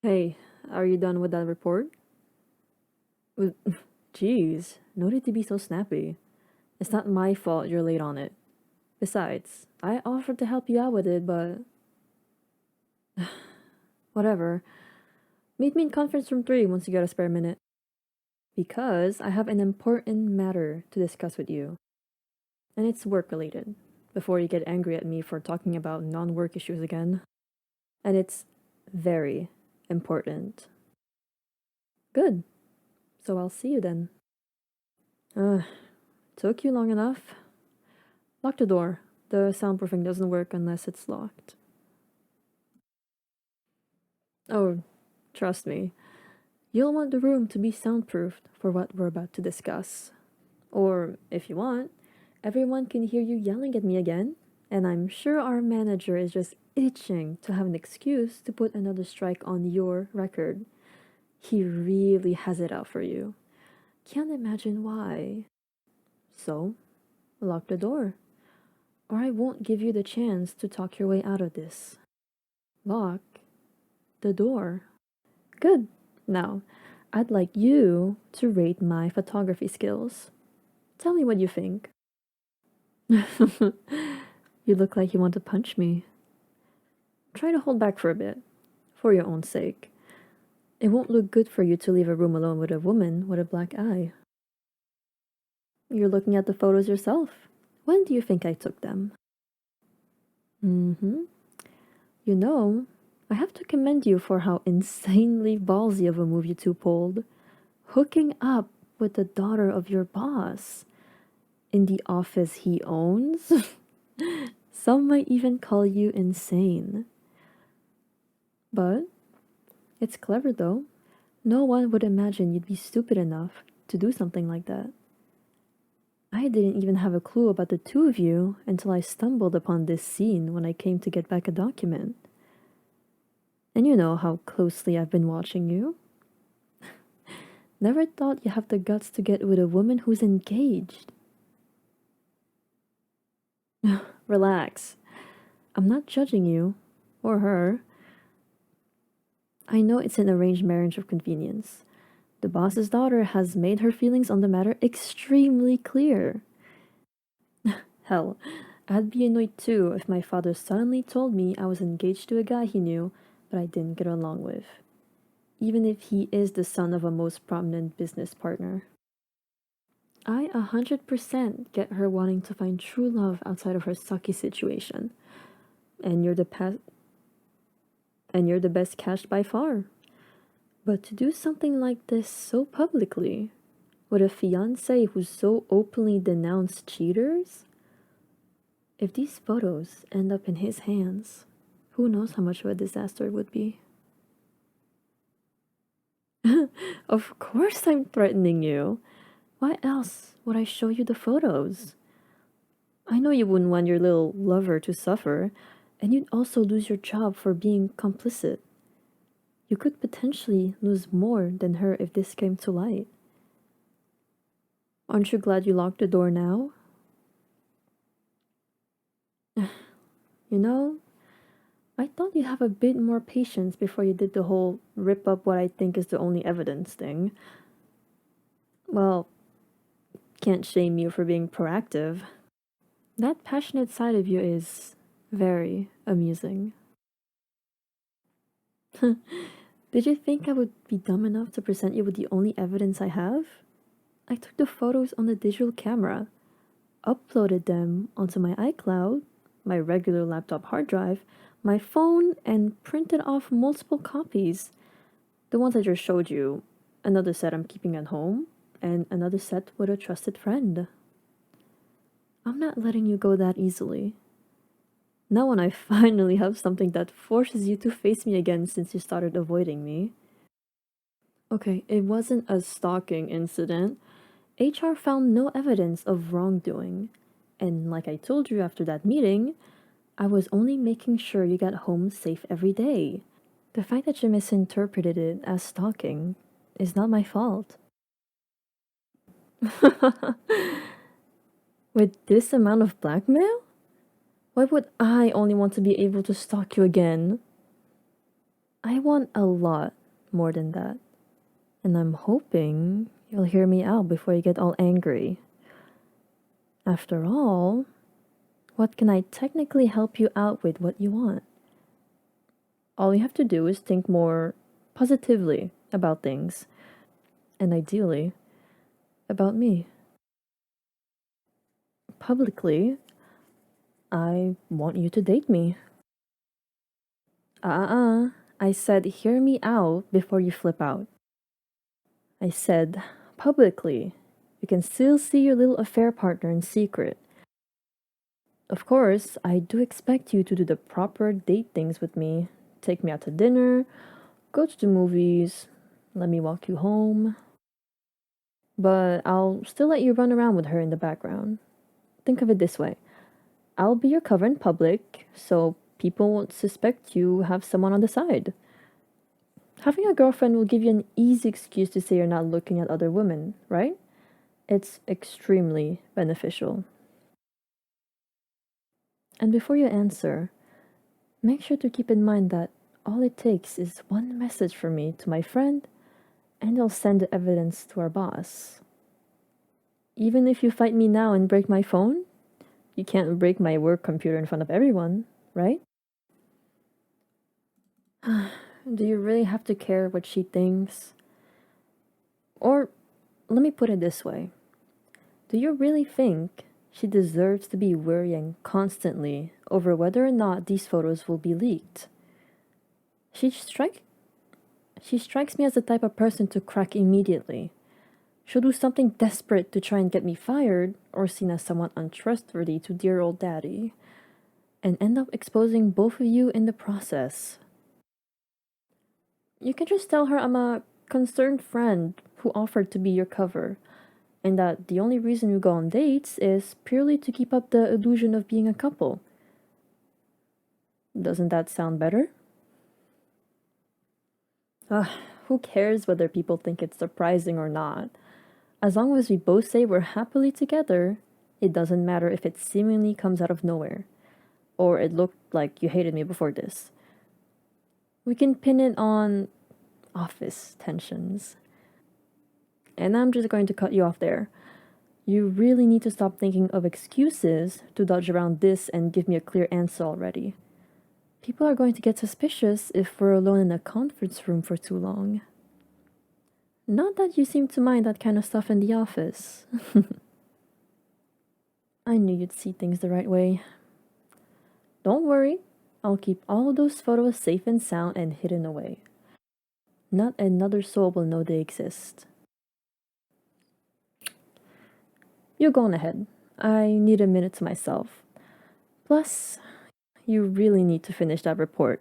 Hey, are you done with that report? With- Jeez, no need to be so snappy. It's not my fault you're late on it. Besides, I offered to help you out with it, but whatever. Meet me in conference room 3 once you get a spare minute. Because I have an important matter to discuss with you. And it's work related. Before you get angry at me for talking about non work issues again. And it's very important. Good. So I'll see you then. Uh, Took you long enough. Lock the door. The soundproofing doesn't work unless it's locked. Oh, trust me. You'll want the room to be soundproofed for what we're about to discuss. Or, if you want, everyone can hear you yelling at me again, and I'm sure our manager is just itching to have an excuse to put another strike on your record. He really has it out for you. Can't imagine why. So, lock the door, or I won't give you the chance to talk your way out of this. Lock the door. Good. Now, I'd like you to rate my photography skills. Tell me what you think. You look like you want to punch me. Try to hold back for a bit, for your own sake. It won't look good for you to leave a room alone with a woman with a black eye. You're looking at the photos yourself. When do you think I took them? Mm-hmm. You know, I have to commend you for how insanely ballsy of a move you two pulled. Hooking up with the daughter of your boss in the office he owns? Some might even call you insane. But it's clever though. No one would imagine you'd be stupid enough to do something like that. I didn't even have a clue about the two of you until I stumbled upon this scene when I came to get back a document. And you know how closely I've been watching you. Never thought you have the guts to get with a woman who's engaged. Relax. I'm not judging you, or her. I know it's an arranged marriage of convenience. The boss's daughter has made her feelings on the matter extremely clear. Hell, I'd be annoyed too if my father suddenly told me I was engaged to a guy he knew, but I didn't get along with. Even if he is the son of a most prominent business partner. I 100% get her wanting to find true love outside of her sucky situation. And you're the best catch by far. But to do something like this so publicly, with a fiance who so openly denounced cheaters? If these photos end up in his hands, who knows how much of a disaster it would be. Of course I'm threatening you. Why else would I show you the photos? I know you wouldn't want your little lover to suffer, and you'd also lose your job for being complicit. You could potentially lose more than her if this came to light. Aren't you glad you locked the door now? You know, I thought you'd have a bit more patience before you did the whole rip up what I think is the only evidence thing. Well, can't shame you for being proactive. That passionate side of you is very amusing. Did you think I would be dumb enough to present you with the only evidence I have? I took the photos on the digital camera, uploaded them onto my iCloud, my regular laptop hard drive, my phone, and printed off multiple copies. The ones I just showed you, another set I'm keeping at home, and another set with a trusted friend. I'm not letting you go that easily. Now when I finally have something that forces you to face me again since you started avoiding me. Okay, it wasn't a stalking incident. HR found no evidence of wrongdoing. And like I told you after that meeting, I was only making sure you got home safe every day. The fact that you misinterpreted it as stalking is not my fault. With this amount of blackmail? Why would I only want to be able to stalk you again? I want a lot more than that. And I'm hoping you'll hear me out before you get all angry. After all, what can I technically help you out with what you want? All you have to do is think more positively about things, and ideally, about me. Publicly, I want you to date me. I said hear me out before you flip out. I said publicly, you can still see your little affair partner in secret. Of course, I do expect you to do the proper date things with me. Take me out to dinner, go to the movies, let me walk you home. But I'll still let you run around with her in the background. Think of it this way. I'll be your cover in public, so people won't suspect you have someone on the side. Having a girlfriend will give you an easy excuse to say you're not looking at other women, right? It's extremely beneficial. And before you answer, make sure to keep in mind that all it takes is one message from me to my friend, and I'll send the evidence to our boss. Even if you fight me now and break my phone, you can't break my work computer in front of everyone, right? Do you really have to care what she thinks? Or let me put it this way. Do you really think she deserves to be worrying constantly over whether or not these photos will be leaked? She strikes me as the type of person to crack immediately. She'll do something desperate to try and get me fired or seen as somewhat untrustworthy to dear old daddy, and end up exposing both of you in the process. You can just tell her I'm a concerned friend who offered to be your cover, and that the only reason we go on dates is purely to keep up the illusion of being a couple. Doesn't that sound better? Who cares whether people think it's surprising or not? As long as we both say we're happily together, it doesn't matter if it seemingly comes out of nowhere, or it looked like you hated me before this. We can pin it on office tensions. And I'm just going to cut you off there. You really need to stop thinking of excuses to dodge around this and give me a clear answer already. People are going to get suspicious if we're alone in a conference room for too long. Not that you seem to mind that kind of stuff in the office. I knew you'd see things the right way. Don't worry, I'll keep all of those photos safe and sound and hidden away. Not another soul will know they exist. You go on ahead. I need a minute to myself. Plus, you really need to finish that report.